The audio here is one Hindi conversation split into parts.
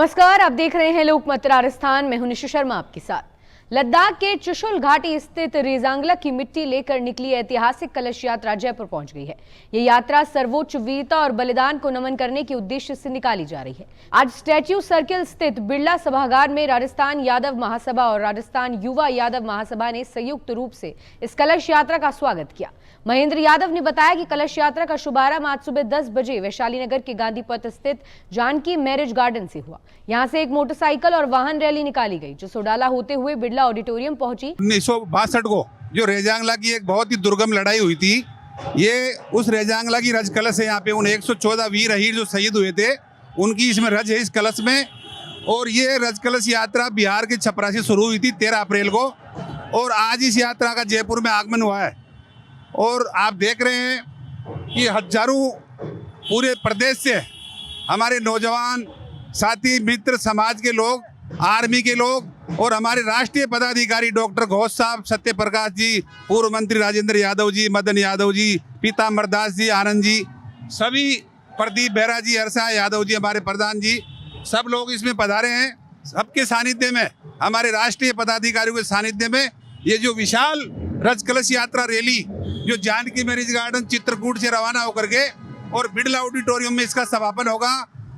नमस्कार, आप देख रहे हैं लोकमत राजस्थान। मैं हूं निशा शर्मा आपके साथ। लद्दाख के चुशुल घाटी स्थित रेजांगला की मिट्टी लेकर निकली ऐतिहासिक कलश यात्रा जयपुर पहुंच गई है। ये यात्रा सर्वोच्च वीरता और बलिदान को नमन करने के उद्देश्य से निकाली जा रही है। आज स्टैच्यू सर्किल स्थित बिरला सभागार में राजस्थान यादव महासभा और राजस्थान युवा यादव महासभा ने संयुक्त रूप से इस कलश यात्रा का स्वागत किया। महेंद्र यादव ने बताया कि कलश यात्रा का शुभारंभ आज सुबह 10 बजे वैशाली नगर के गांधी पथ स्थित जानकी मैरिज गार्डन से हुआ। यहां से एक मोटरसाइकिल और वाहन रैली निकाली गई जो सोडाला होते हुए बिरला ऑडिटोरियम पहुंची। 1962 को जो रेजांगला की एक बहुत ही दुर्गम लड़ाई हुई थी, ये उस रेजांगला की रज कलश है। यहाँ पे उन 114 वीर अहीर जो शहीद हुए थे उनकी इसमें रज है इस कलश में। और ये रज कलश यात्रा बिहार के छपरा से शुरू हुई थी 13 अप्रैल को, और आज इस यात्रा का जयपुर में आगमन हुआ है। और आप देख रहे हैं कि हजारों पूरे प्रदेश से हमारे नौजवान साथी मित्र समाज के लोग, आर्मी के लोग और हमारे राष्ट्रीय पदाधिकारी डॉक्टर घोष साहब, सत्य प्रकाश जी, पूर्व मंत्री राजेंद्र यादव जी, मदन यादव जी, पीताम्बर दास जी, आनंद जी, सभी, प्रदीप बेहरा जी, हर्षा यादव जी, हमारे प्रधान जी, सब लोग इसमें पधारे हैं। सबके सानिध्य में, हमारे राष्ट्रीय पदाधिकारियों के सानिध्य में ये जो विशाल रज कलश यात्रा रैली जो जानकी मैरिज गार्डन चित्रकूट से रवाना होकर के और बिरला ऑडिटोरियम में इसका समापन होगा।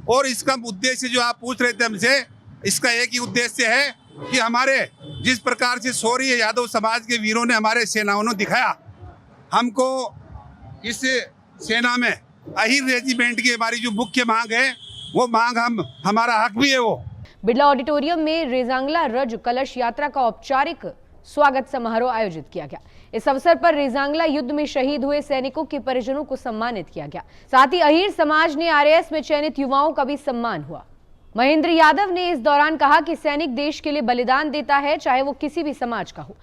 और इसका उद्देश्य जो आप पूछ रहे थे हमसे, इसका एक ही उद्देश्य है कि हमारे जिस प्रकार से शौर्य यादव समाज के वीरों ने, हमारे सेनाओं ने दिखाया, हमको इस सेना में अहीर रेजिमेंट की हमारी जो मुख्य मांग है वो मांग हमारा हक भी है। वो बिरला ऑडिटोरियम में रेजांगला रज कलश यात्रा का औपचारिक स्वागत समारोह आयोजित किया गया। इस अवसर पर रेजांगला युद्ध में शहीद हुए सैनिकों के परिजनों को सम्मानित किया गया। साथ ही अहीर समाज ने आरएएस में चयनित युवाओं का भी सम्मान हुआ। महेंद्र यादव ने इस दौरान कहा कि सैनिक देश के लिए बलिदान देता है, चाहे वो किसी भी समाज का हो।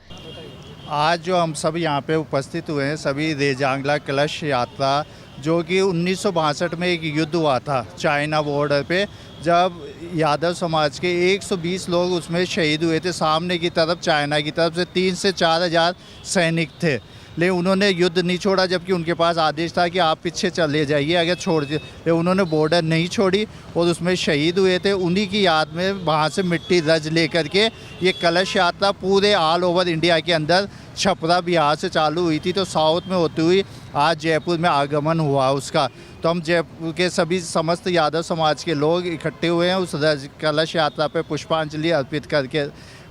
आज जो हम सब यहाँ पे उपस्थित हुए हैं, सभी रेजांगला कलश यात्रा जो कि 1962 में एक युद्ध हुआ था चाइना बॉर्डर पे, जब यादव समाज के 120 लोग उसमें शहीद हुए थे। सामने की तरफ चाइना की तरफ से 3 से 4 हज़ार सैनिक थे, लेकिन उन्होंने युद्ध नहीं छोड़ा, जबकि उनके पास आदेश था कि आप पीछे चले जाइए अगर छोड़ दिए, लेकिन उन्होंने बॉर्डर नहीं छोड़ी और उसमें शहीद हुए थे। उन्हीं की याद में वहाँ से मिट्टी रज लेकर के ये कलश यात्रा पूरे ऑल ओवर इंडिया के अंदर, छपरा बिहार से चालू हुई थी तो साउथ में होती हुई आज जयपुर में आगमन हुआ उसका। तो हम जयपुर के सभी समस्त यादव समाज के लोग इकट्ठे हुए हैं उस रज कलश यात्रा पे पुष्पांजलि अर्पित करके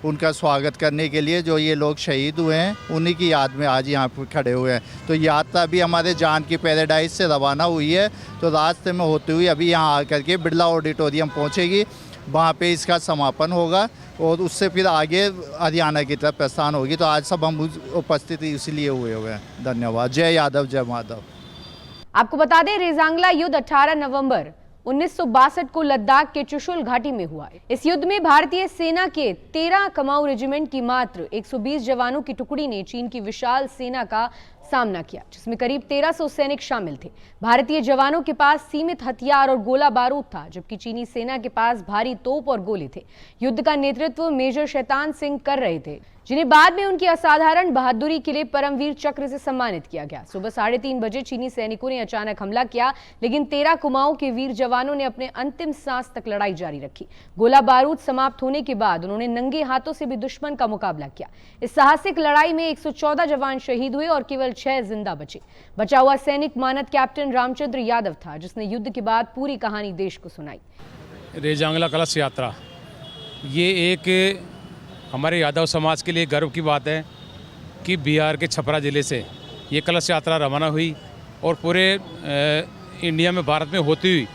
उनका स्वागत करने के लिए। जो ये लोग शहीद हुए हैं उन्हीं की याद में आज यहाँ पर खड़े हुए हैं। तो यात्रा भी हमारे जानकी पैराडाइज से रवाना हुई है, तो रास्ते में होती हुई अभी यहाँ आकर के बिरला ऑडिटोरियम पहुँचेगी, वहाँ पे इसका समापन होगा और उससे फिर आगे हरियाणा की तरफ प्रस्थान होगी। तो आज सब हम उपस्थित इसलिए हुए हैं। धन्यवाद। जय यादव, जय माधव। आपको बता दें, रेजांगला युद्ध 18 नवंबर 1962 को लद्दाख के चुशुल घाटी में हुआ। इस युद्ध में भारतीय सेना के 13 कुमाऊं रेजिमेंट की मात्र 120 जवानों की टुकड़ी ने चीन की विशाल सेना का सामना किया, जिसमें करीब 1300 सैनिक शामिल थे। भारतीय जवानों के पास सीमित हथियार और गोला बारूद था, जबकि चीनी सेना के पास भारी तोप और गोले थे। युद्ध का नेतृत्व मेजर शैतान सिंह कर रहे थे, जिन्हें बाद में उनकी असाधारण बहादुरी के लिए परमवीर चक्र से सम्मानित किया गया। सुबह 3:30 बजे चीनी सैनिकों ने अचानक हमला किया, लेकिन 13 कुमाऊं के वीर जवानों ने अपने अंतिम सांस तक लड़ाई जारी रखी। गोला बारूद समाप्त होने के बाद उन्होंने नंगे हाथों से भी दुश्मन का मुकाबला किया। इस साहसिक लड़ाई में 114 जवान शहीद हुए और केवल 6 जिंदा बचे। बचा हुआ सैनिक मानद कैप्टन रामचंद्र यादव था, जिसने युद्ध के बाद पूरी कहानी देश को सुनाई। रेजांगला कलश यात्रा ये एक हमारे यादव समाज के लिए गर्व की बात है कि बिहार के छपरा ज़िले से ये कलश यात्रा रवाना हुई और पूरे इंडिया में, भारत में होती हुई,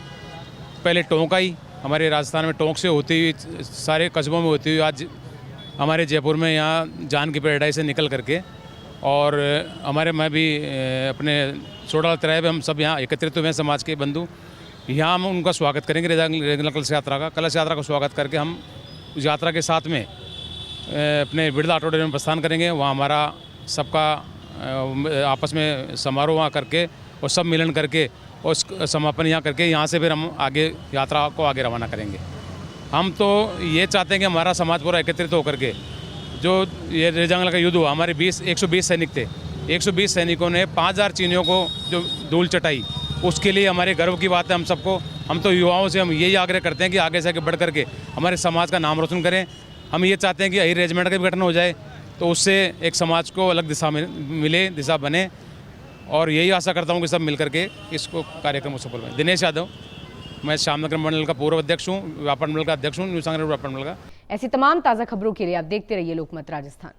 पहले टोंक आई, हमारे राजस्थान में टोंक से होती हुई, सारे कस्बों में होती हुई आज हमारे जयपुर में यहाँ जानकी पैराडाइज से निकल करके, और मैं भी अपने सोडाला तिराहे पे हम सब यहाँ एकत्रित हुए हैं समाज के बंधु। यहाँ हम उनका स्वागत करेंगे रेजांगला कलश यात्रा का स्वागत करके हम उस यात्रा के साथ में अपने बिरला ऑडिटोरियम में प्रस्थान करेंगे। वहाँ हमारा सबका आपस में समारोह वहाँ करके और सब मिलन करके और समापन यहाँ करके, यहाँ से फिर हम आगे यात्रा को आगे रवाना करेंगे। हम तो ये चाहते हैं कि हमारा समाज पूरा एकत्रित होकर के, जो ये रेजांगला का युद्ध हुआ, हमारे 120 सैनिक थे। 120 सैनिकों ने 5000 चीनियों को जो धूल चटाई, उसके लिए हमारे गर्व की बात है हम सबको। हम तो युवाओं से हम यही आग्रह करते हैं कि आगे से आगे बढ़ करके हमारे समाज का नाम रोशन करें। हम ये चाहते हैं कि अहिर रेजिमेंट का भी गठन हो जाए तो उससे एक समाज को अलग दिशा में मिले, दिशा बने, और यही आशा करता हूँ कि सब मिल करके इसको कार्यक्रम को सफल बने। दिनेश यादव, मैं श्यामनगर मंडल का पूर्व अध्यक्ष हूँ, व्यापार मंडल का अध्यक्ष हूँ, न्यू सांगनेर व्यापार मंडल का। ऐसी तमाम ताज़ा खबरों के लिए आप देखते रहिए लोकमत राजस्थान।